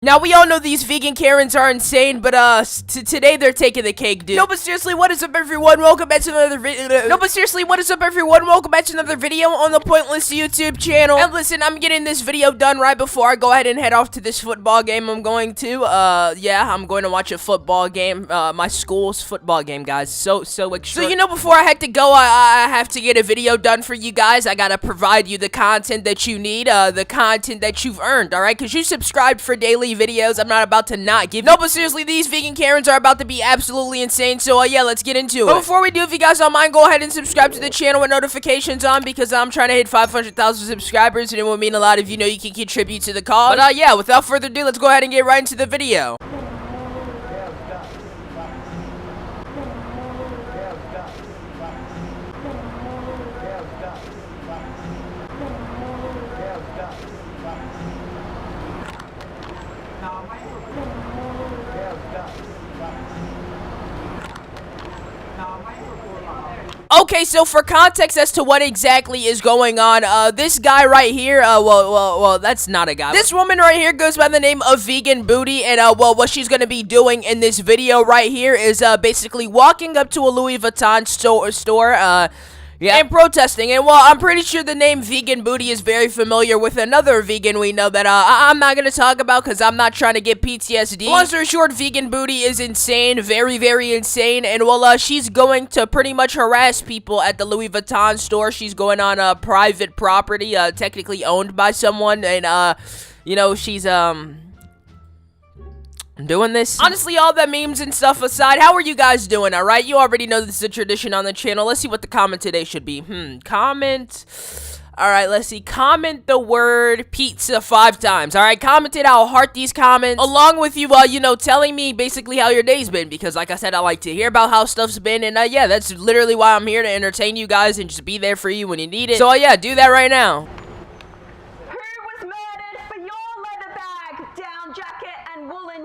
Now, we all know these vegan Karens are insane, but, today they're taking the cake, dude. No, but seriously, what is up, everyone? Welcome back to another video. On the Pointless YouTube channel. And listen, I'm getting this video done right before I go ahead and head off to this football game I'm going to. I'm going to watch a football game, my school's football game, guys. So extra. So, before I had to go, I have to get a video done for you guys. I gotta provide you the content that you need, the content that you've earned, alright? Because you subscribed for daily videos. I'm not about to not give you. No, but seriously, these vegan Karens are about to be absolutely insane. So, yeah, let's get into it. But before we do, if you guys don't mind, go ahead and subscribe to the channel with notifications on, because I'm trying to hit 500,000 subscribers, and it would mean a lot if you can contribute to the cause. But, yeah, without further ado, let's go ahead and get right into the video. Okay, so for context as to what exactly is going on, this guy right here, well, that's not a guy. This woman right here goes by the name of Vegan Booty, and, what she's gonna be doing in this video right here is, basically walking up to a Louis Vuitton store, and protesting. And while I'm pretty sure the name Vegan Booty is very familiar with another vegan we know that I'm not gonna talk about because I'm not trying to get PTSD. Long story short, Vegan Booty is insane, very, very insane. And well, she's going to pretty much harass people at the Louis Vuitton store. She's going on a private property, technically owned by someone, and she's doing this. Honestly, all the memes and stuff aside, how are you guys doing, alright? You already know this is a tradition on the channel. Let's see what the comment today should be. Comment. Alright, let's see. Comment the word pizza 5 times. Alright, comment it. I'll heart these comments. Along with you, telling me basically how your day's been. Because, like I said, I like to hear about how stuff's been. And, yeah, that's literally why I'm here, to entertain you guys and just be there for you when you need it. So, yeah, do that right now.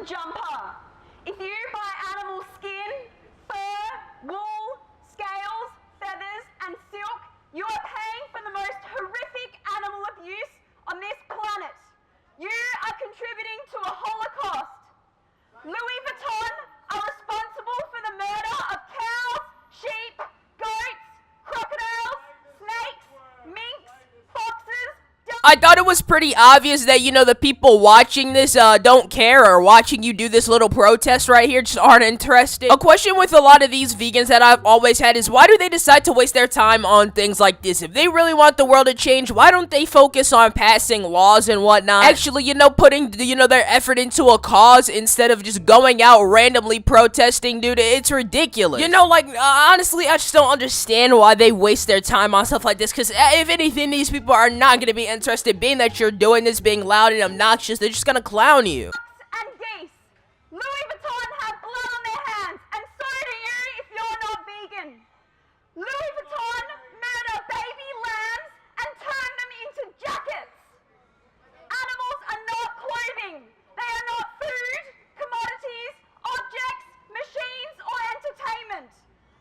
Jumper. If you buy animal skin, fur, wool, scales, feathers, and silk, you are paying for the most horrific animal abuse on this planet. You are contributing to a holocaust. Louis Vuitton are responsible for the murder of cows, sheep, goats, crocodiles, snakes, minks, foxes. I thought it was pretty obvious that, the people watching this, don't care, or watching you do this little protest right here just aren't interested. A question with a lot of these vegans that I've always had is, why do they decide to waste their time on things like this? If they really want the world to change, why don't they focus on passing laws and whatnot? Actually, putting, their effort into a cause instead of just going out randomly protesting, dude. It's ridiculous. Honestly, I just don't understand why they waste their time on stuff like this, because if anything, these people are not going to be interested, being that you're doing this, being loud and obnoxious. They're just gonna clown you. And geese. Louis Vuitton have blood on their hands, and so do you if you're not vegan. Louis Vuitton murder baby lambs and turn them into jackets. Animals are not clothing. They are not food, commodities, objects, machines, or entertainment.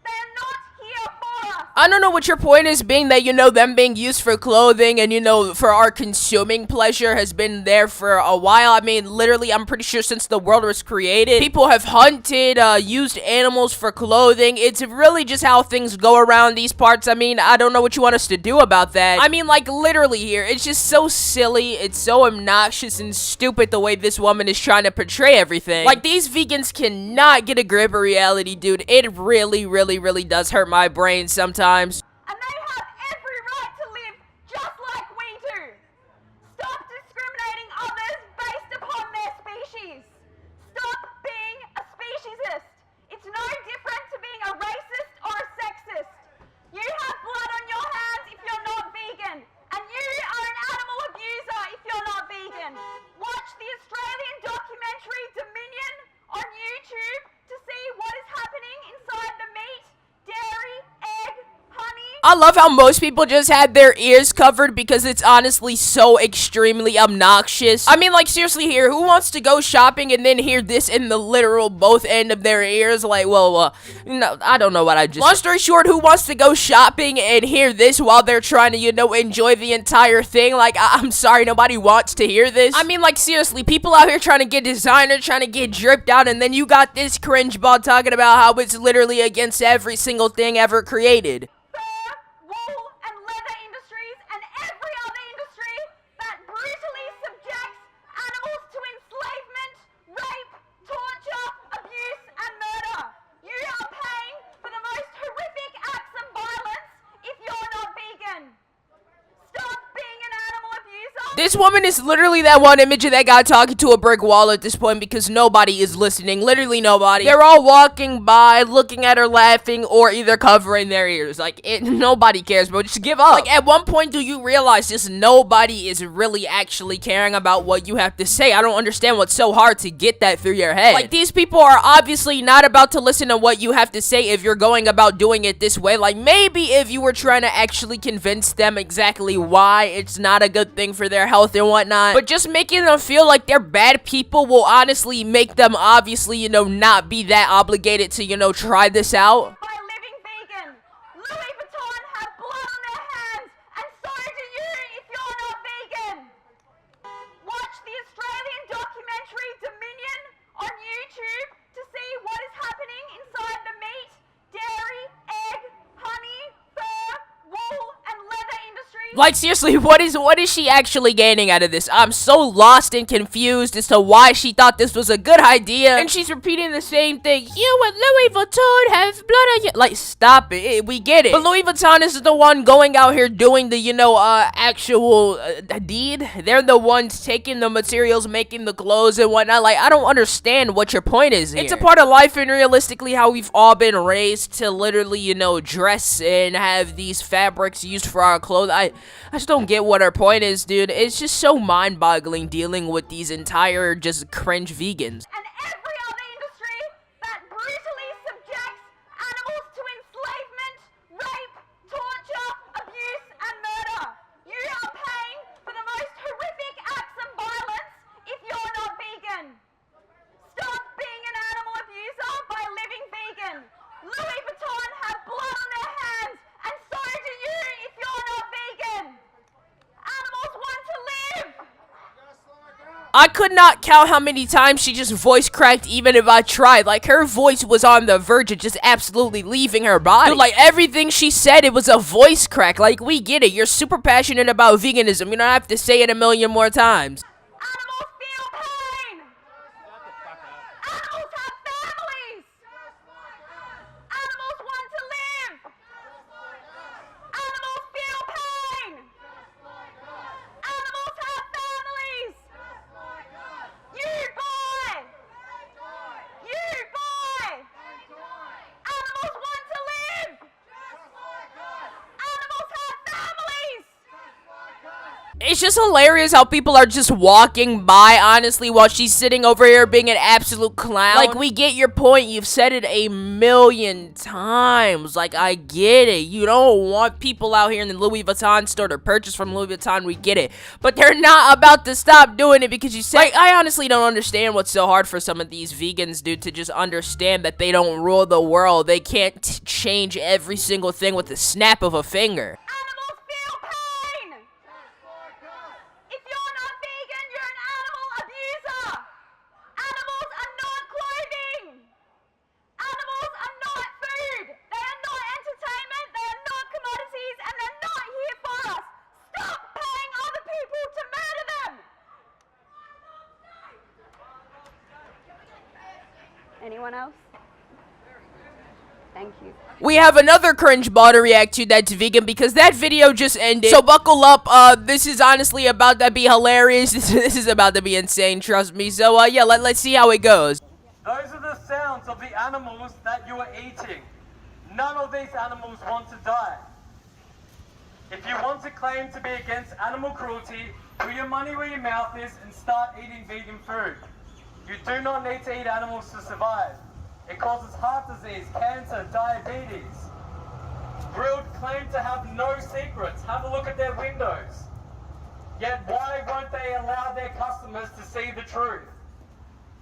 They are not here for us. I don't know what your point is, being that, them being used for clothing and, for our consuming pleasure has been there for a while. I mean, literally, I'm pretty sure since the world was created, people have hunted, used animals for clothing. It's really just how things go around these parts. I mean, I don't know what you want us to do about that. I mean, literally here, it's just so silly. It's so obnoxious and stupid the way this woman is trying to portray everything. These vegans cannot get a grip of reality, dude. It really, really, really does hurt my brain sometimes. And they have every right to live just like we do. Stop discriminating others based upon their species. Stop being a speciesist. It's no different to being a racist or a sexist. You have blood on your hands if you're not vegan. And you are an animal abuser if you're not vegan. Watch the Australian documentary Dominion on YouTube to see what is happening inside the meat, dairy, egg, honey, I love how most people just had their ears covered because it's honestly so extremely obnoxious. I mean, like, seriously here, who wants to go shopping and then hear this in the literal both end of their ears? Like, well, no, I don't know what I just... Long story short, who wants to go shopping and hear this while they're trying to, you know, enjoy the entire thing? Like, I'm sorry, nobody wants to hear this. I mean, like, seriously, people out here trying to get designer, trying to get dripped out, and then you got this cringe bot talking about how it's literally against every single thing ever created. Wool and leather industries and every other industry that brutally subjects animals to enslavement, rape, torture, abuse, and murder. You are paying for the most horrific acts of violence if you're not vegan. Stop being an animal abuser. This woman is literally that one image of that guy talking to a brick wall at this point because nobody is listening. Literally nobody. They're all walking by, looking at her, laughing, or either covering their ears. Like, nobody cares, bro. Just give up. Like, at one point, do you realize just nobody is really actually caring about what you have to say? I don't understand what's so hard to get that through your head. Like, these people are obviously not about to listen to what you have to say if you're going about doing it this way. Like, maybe if you were trying to actually convince them exactly why it's not a good thing for their health and whatnot, but just making them feel like they're bad people will honestly make them obviously, you know, not be that obligated to, you know, try this out. By living vegan, Louis Vuitton have blood on their hands, and so do you if you're not vegan. Watch the Australian documentary Dominion on YouTube to see what is happening inside the meat, dairy, egg, honey, fur, wool, and leather industry. Like, seriously, what is she actually gaining out of this? I'm so lost and confused as to why she thought this was a good idea. And she's repeating the same thing. You and Louis Vuitton have blood on you. Like, stop it. We get it. But Louis Vuitton is the one going out here doing the, you know, actual deed. They're the ones taking the materials, making the clothes and whatnot. Like, I don't understand what your point is here. It's a part of life and realistically how we've all been raised to literally, you know, dress and have these fabrics used for our clothes. I just don't get what her point is, dude. It's just so mind-boggling dealing with these entire just cringe vegans. And every other industry that brutally subjects animals to enslavement, rape, torture, abuse, and murder. You are paying for the most horrific acts of violence if you're not vegan. Stop being an animal abuser by living vegan. Louis Vuitton have blood on their hands, and so do you if you're not vegan. Animals want to live. I could not count how many times she just voice cracked even if I tried. Like, her voice was on the verge of just absolutely leaving her body. Dude, like, everything she said, it was a voice crack. Like, we get it. You're super passionate about veganism. You don't have to say it a million more times. Animals feel pain. Animals have families. Animals want to live. Animals feel pain. Animals have families. You boy. You boy. Animals want to live. Animals have families. It's just hilarious how people are just walking by, honestly, while she's sitting over here being an absolute clown. Like, we get your point. You've said it a million times. Like, I get it. You don't want people out here in the Louis Vuitton store to purchase from Louis Vuitton. We get it. But they're not about to stop doing it because you say, like, I honestly don't understand what's so hard for some of these vegans, dude, to just understand that they don't rule the world. They can't change every single thing with the snap of a finger. Animals feel pain. If you're not vegan, you're an animal abuser. Animals are not clothing. Animals are not food. They are not entertainment. They are not commodities, and they're not here for us. Stop paying other people to murder them. Anyone else? Thank you. We have another cringe bot to react to that's vegan because that video just ended. So buckle up. This is honestly about to be hilarious. This is about to be insane, trust me. So, yeah, let's see how it goes. Those are the sounds of the animals that you are eating. None of these animals want to die. If you want to claim to be against animal cruelty, put your money where your mouth is and start eating vegan food. You do not need to eat animals to survive. It causes heart disease, cancer, diabetes. grilled claim to have no secrets. Have a look at their windows. Yet why won't they allow their customers to see the truth?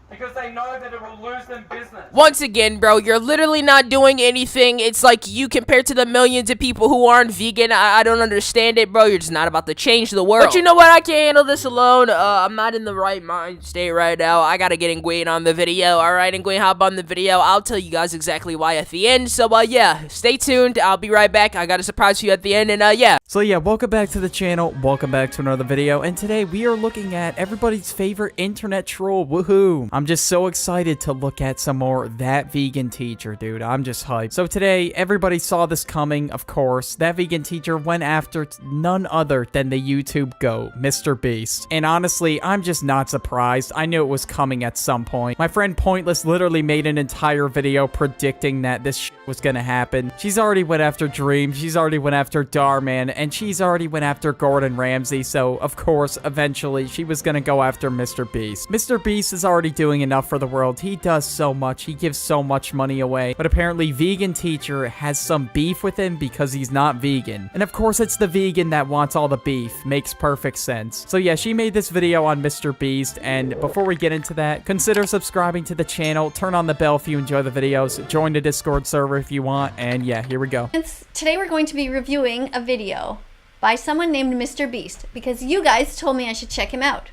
Because they know that it will lose them business. Once again, bro, you're literally not doing anything. It's like you compared to the millions of people who aren't vegan. I don't understand it, bro. You're just not about to change the world. But you know what? I can't handle this alone. I'm not in the right mind state right now. I gotta get Nguyen on the video. Alright, Nguyen, hop on the video. I'll tell you guys exactly why at the end. So, yeah, stay tuned. I'll be right back. I got a surprise for you at the end, and, yeah. So yeah, welcome back to the channel, welcome back to another video, and today we are looking at everybody's favorite internet troll, woohoo! I'm just so excited to look at some more That Vegan Teacher, dude, I'm just hyped. So today, everybody saw this coming, of course. That Vegan Teacher went after none other than the YouTube GOAT, Mr. Beast. And honestly, I'm just not surprised. I knew it was coming at some point. My friend Pointless literally made an entire video predicting that this shit was gonna happen. She's already went after Dream, she's already went after Darman, and she's already went after Gordon Ramsay, so of course, eventually, she was gonna go after Mr. Beast. Mr. Beast is already doing enough for the world. He does so much. He gives so much money away. But apparently, Vegan Teacher has some beef with him because he's not vegan. And of course, it's the vegan that wants all the beef. Makes perfect sense. So yeah, she made this video on Mr. Beast, and before we get into that, consider subscribing to the channel, turn on the bell if you enjoy the videos, join the Discord server if you want, and yeah, here we go. Today we're going to be reviewing a video by someone named Mr. Beast because you guys told me I should check him out.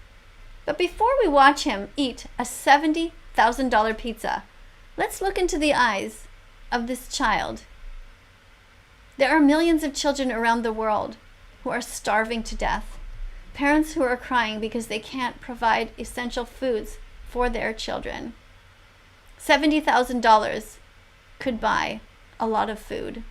But before we watch him eat a $70,000 pizza, let's look into the eyes of this child. There are millions of children around the world who are starving to death. Parents who are crying because they can't provide essential foods for their children. $70,000 could buy a lot of food.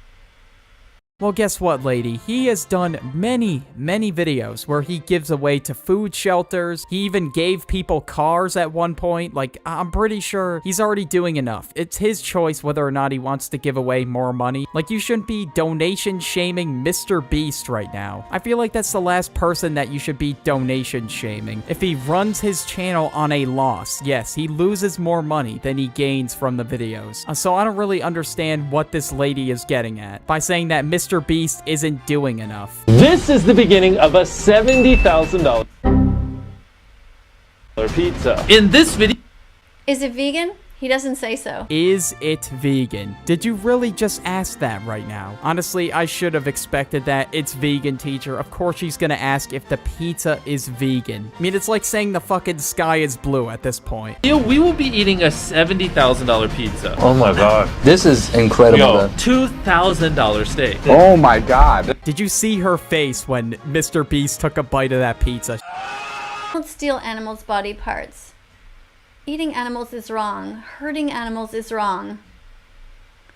Well, guess what, lady? He has done many videos where he gives away to food shelters. He even gave people cars at one point. Like, I'm pretty sure he's already doing enough. It's his choice whether or not he wants to give away more money. Like, you shouldn't be donation shaming Mr. Beast right now. I feel like that's the last person that you should be donation shaming. If he runs his channel on a loss, yes, he loses more money than he gains from the videos. So I don't really understand what this lady is getting at by saying that Mr. Beast isn't doing enough. This is the beginning of a $70,000 pizza. In this video, Is it vegan? He doesn't say so. Is it vegan? Did you really just ask that right now? Honestly, I should have expected that. It's Vegan Teacher. Of course she's gonna ask if the pizza is vegan. I mean, it's like saying the fucking sky is blue at this point. we will be eating a $70,000 pizza. Oh my god. This is incredible. Yo, $2,000 steak. Oh my god. Did you see her face when Mr. Beast took a bite of that pizza? Don't steal animals' body parts. Eating animals is wrong. Hurting animals is wrong.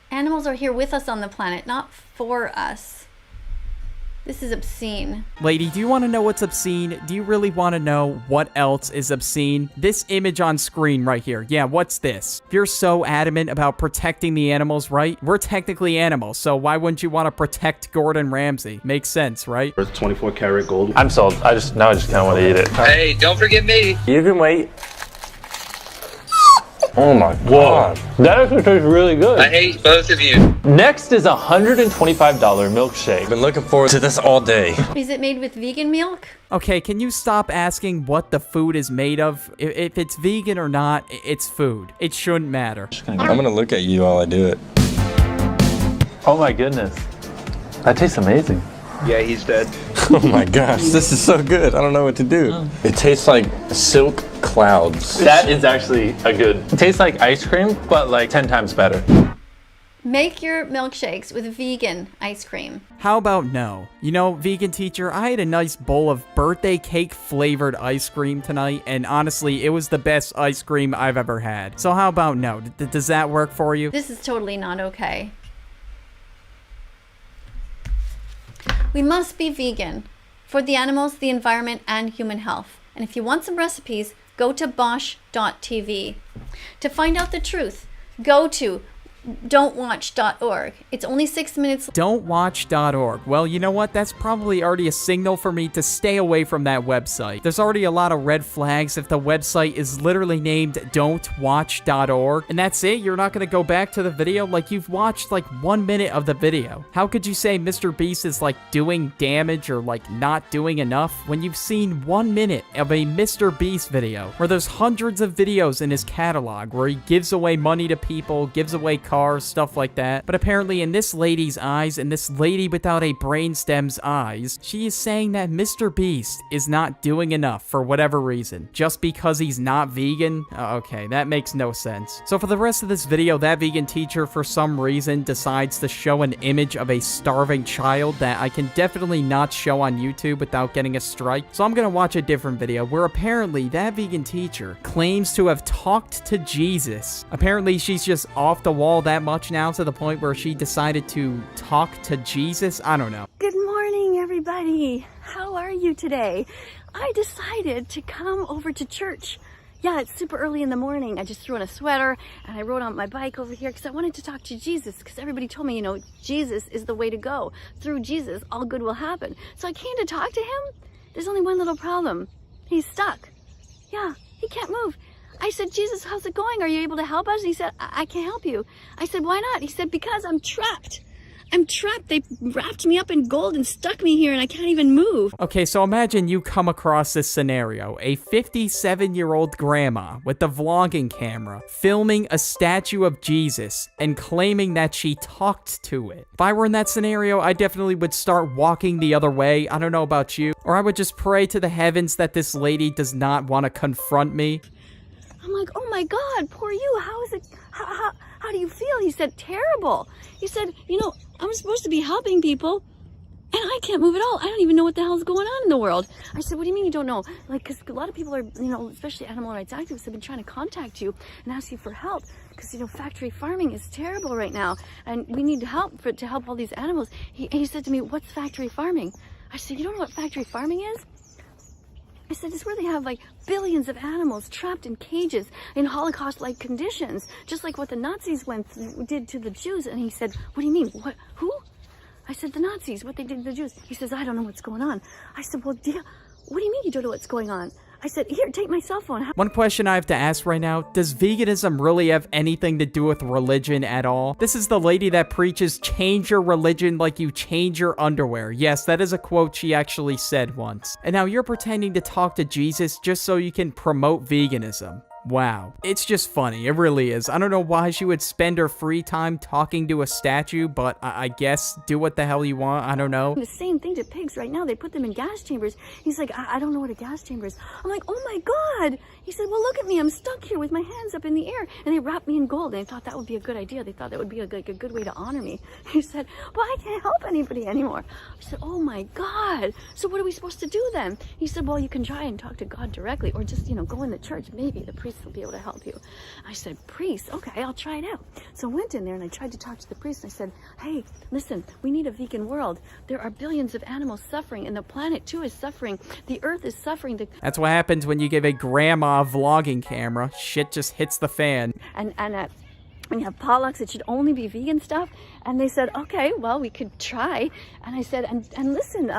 Animals are here with us on the planet, not for us. This is obscene. Lady, do you want to know what's obscene? Do you really want to know what else is obscene? This image on screen right here. Yeah, what's this? If you're so adamant about protecting the animals, right? We're technically animals, so why wouldn't you want to protect Gordon Ramsay? Makes sense, right? It's 24 karat gold. I'm sold. I just kind of want to eat it. Hey, don't forget me. You can wait. Oh my god. That actually tastes really good. I hate both of you. Next is a $125 milkshake. I've been looking forward to this all day. Is it made with vegan milk? Okay, can you stop asking what the food is made of? If it's vegan or not, it's food. It shouldn't matter. I'm gonna look at you while I do it. Oh my goodness. That tastes amazing. Yeah, he's dead. Oh my gosh, this is so good. I don't know what to do. It tastes like silk clouds. That is actually a good. It tastes like ice cream, but like 10 times better. Make your milkshakes with vegan ice cream. How about no? You know, Vegan Teacher, I had a nice bowl of birthday cake flavored ice cream tonight, and honestly, it was the best ice cream I've ever had. So how about no? Does that work for you? This is totally not okay. We must be vegan for the animals, the environment, and human health. And if you want some recipes, go to bosch.tv. To find out the truth, go to don'twatch.org. It's only 6 minutes. Don'twatch.org. Well, you know what? That's probably already a signal for me to stay away from that website. There's already a lot of red flags if the website is literally named don'twatch.org. And that's it? You're not going to go back to the video? Like, you've watched like 1 minute of the video. How could you say Mr. Beast is like doing damage or like not doing enough when you've seen 1 minute of a Mr. Beast video where there's hundreds of videos in his catalog where he gives away money to people, gives away cars, stuff like that. But apparently in this lady's eyes, and this lady without a brainstem's eyes, she is saying that Mr. Beast is not doing enough for whatever reason. Just because he's not vegan? Okay, that makes no sense. So for the rest of this video, that vegan teacher for some reason decides to show an image of a starving child that I can definitely not show on YouTube without getting a strike. So I'm gonna watch a different video where apparently that vegan teacher claims to have talked to Jesus. Apparently she's just off the wall that much now to the point where she decided to talk to Jesus. I don't know. Good morning, everybody. How are you today? I decided to come over to church. Yeah, it's super early in the morning. I just threw on a sweater and I rode on my bike over here because I wanted to talk to Jesus, because everybody told me, you know, Jesus is the way to go. Through Jesus, all good will happen. So I came to talk to him. There's only one little problem. He's stuck. Yeah, he can't move. I said, Jesus, how's it going? Are you able to help us? And he said, I can't help you. I said, why not? He said, because I'm trapped. I'm trapped. They wrapped me up in gold and stuck me here and I can't even move. Okay, so imagine you come across this scenario. A 57-year-old grandma with the vlogging camera filming a statue of Jesus and claiming that she talked to it. If I were in that scenario, I definitely would start walking the other way. I don't know about you. Or I would just pray to the heavens that this lady does not want to confront me. I'm like, oh my God, poor you. How is it? How do you feel? He said, terrible. He said, you know, I'm supposed to be helping people and I can't move at all. I don't even know what the hell is going on in the world. I said, what do you mean you don't know? Like, because a lot of people are, you know, especially animal rights activists have been trying to contact you and ask you for help because, you know, factory farming is terrible right now and we need help to help all these animals. He said to me, what's factory farming? I said, you don't know what factory farming is? I said, it's where they have like billions of animals trapped in cages in Holocaust-like conditions, just like what the Nazis did to the Jews. And he said, what do you mean? What? Who? I said, the Nazis, what they did to the Jews. He says, I don't know what's going on. I said, well, what do you mean you don't know what's going on? I said, here, take my cell phone. One question I have to ask right now, does veganism really have anything to do with religion at all? This is the lady that preaches change your religion like you change your underwear. Yes, that is a quote she actually said once. And now you're pretending to talk to Jesus just so you can promote veganism. Wow. It's just funny. It really is. I don't know why she would spend her free time talking to a statue, but I guess do what the hell you want. I don't know. The same thing to pigs right now. They put them in gas chambers. He's like, I don't know what a gas chamber is. I'm like, oh my God. He said, well, look at me. I'm stuck here with my hands up in the air. And they wrapped me in gold. And I thought that would be a good idea. They thought that would be a good way to honor me. He said, well, I can't help anybody anymore. I said, oh my God. So what are we supposed to do then? He said, well, you can try and talk to God directly or just, you know, go in the church. Maybe the priest will be able to help you. I said, priest? Okay, I'll try it out. So I went in there and I tried to talk to the priest. And I said, hey, listen, we need a vegan world. There are billions of animals suffering and the planet too is suffering. The earth is suffering. That's what happens when you give a grandma a vlogging camera. Shit just hits the fan. And when you have potlucks, it should only be vegan stuff. And they said, okay, well, we could try. And I said, and listen,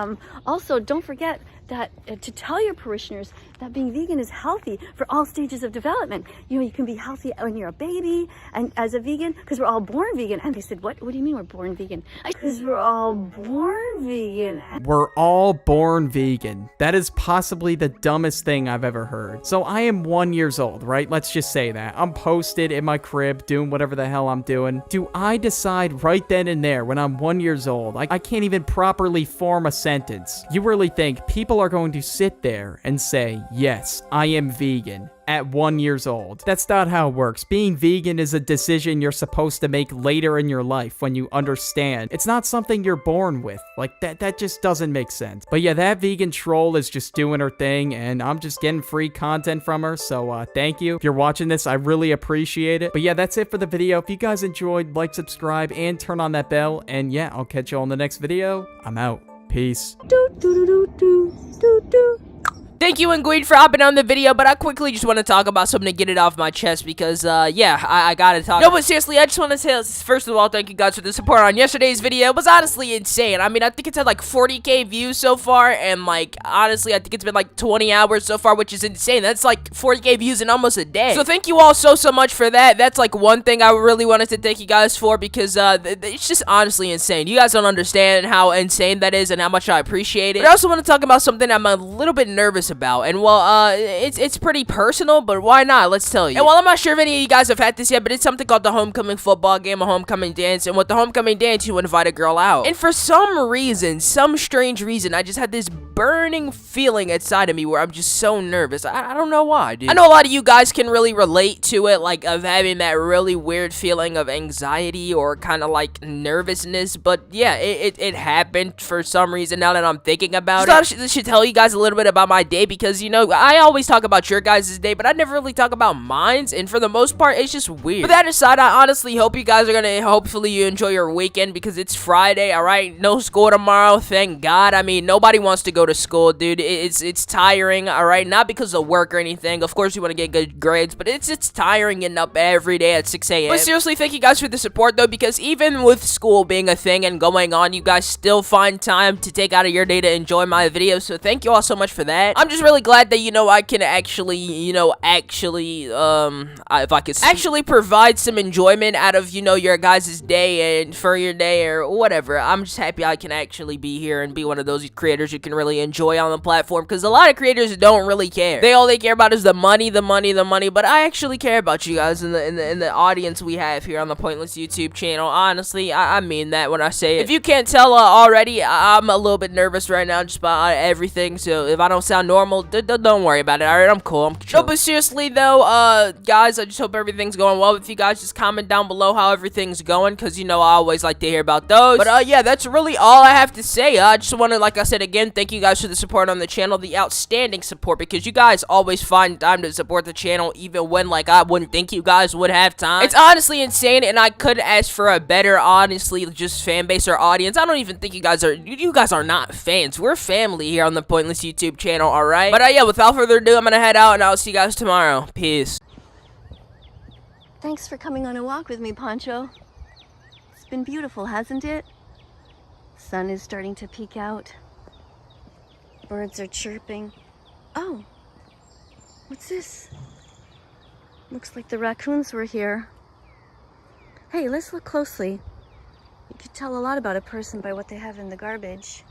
also don't forget that to tell your parishioners that being vegan is healthy for all stages of development. You know, you can be healthy when you're a baby and as a vegan, because we're all born vegan. And they said, what do you mean we're born vegan? Because we're all born vegan. We're all born vegan. That is possibly the dumbest thing I've ever heard. So I am 1 year old, right? Let's just say that. I'm posted in my crib doing whatever the hell I'm doing. Do I decide right then and there when I'm 1 year old, I can't even properly form a sentence? You really think people are going to sit there and say, yes, I am vegan at 1 year old? That's not how it works. Being vegan is a decision you're supposed to make later in your life when you understand. It's not something you're born with. Like, that just doesn't make sense. But yeah, that vegan troll is just doing her thing, and I'm just getting free content from her, so thank you. If you're watching this, I really appreciate it. But yeah, that's it for the video. If you guys enjoyed, like, subscribe, and turn on that bell, and yeah, I'll catch you all in the next video. I'm out. Peace. Do, do, do, do, do, do, do. Thank you, Nguyen, for hopping on the video, but I quickly just want to talk about something to get it off my chest because, yeah, I gotta talk. No, but seriously, I just want to say, first of all, thank you guys for the support on yesterday's video. It was honestly insane. I mean, I think it's had like 40K views so far, and like, honestly, I think it's been like 20 hours so far, which is insane. That's like 40K views in almost a day. So thank you all so much for that. That's like one thing I really wanted to thank you guys for because, it's just honestly insane. You guys don't understand how insane that is and how much I appreciate it. But I also want to talk about something I'm a little bit nervous about, and well, it's pretty personal, but why not? Let's tell you. And while I'm not sure if any of you guys have had this yet, but it's something called the homecoming football game, a homecoming dance, and with the homecoming dance, you invite a girl out. And for some reason, some strange reason, I just had this burning feeling inside of me where I'm just so nervous. I don't know why, dude. I know a lot of you guys can really relate to it, like, of having that really weird feeling of anxiety or kind of like nervousness, but yeah, it happened for some reason now that I'm thinking about it. I should tell you guys a little bit about my day because, you know, I always talk about your guys' day, but I never really talk about mine's, and for the most part, it's just weird. But that aside, I honestly hope you guys are gonna, hopefully you enjoy your weekend because it's Friday, alright? No school tomorrow, thank God. I mean, nobody wants to go to school, dude. It's tiring, alright? Not because of work or anything. Of course, you want to get good grades, but it's tiring getting up every day at 6 a.m. But seriously, thank you guys for the support, though, because even with school being a thing and going on, you guys still find time to take out of your day to enjoy my videos, so thank you all so much for that. I'm just really glad that, you know, I can actually, you know, if I could actually provide some enjoyment out of, you know, your guys' day and for your day or whatever. I'm just happy I can actually be here and be one of those creators you can really enjoy on the platform, because a lot of creators don't really care. All they care about is the money, but I actually care about you guys in the audience we have here on the Pointless YouTube channel. Honestly, I mean that when I say it. If you can't tell already, I'm a little bit nervous right now just about everything, so if I don't sound normal, don't worry about it, alright? I'm cool, I'm chill. No, but seriously though, guys, I just hope everything's going well with you guys. Just comment down below how everything's going, because, you know, I always like to hear about those. But, yeah, that's really all I have to say. I just want to, like I said again, thank you guys for the support on the channel, the outstanding support, because you guys always find time to support the channel, even when, like, I wouldn't think you guys would have time. It's honestly insane, and I couldn't ask for a better, honestly, just fan base or audience. I don't even think you guys are not fans. We're family here on the Pointless YouTube channel, alright? But, yeah, without further ado, I'm gonna head out, and I'll see you guys tomorrow. Peace. Thanks for coming on a walk with me, Poncho. It's been beautiful, hasn't it? Sun is starting to peek out. Birds are chirping. Oh, what's this? Looks like the raccoons were here. Hey, let's look closely. You could tell a lot about a person by what they have in the garbage.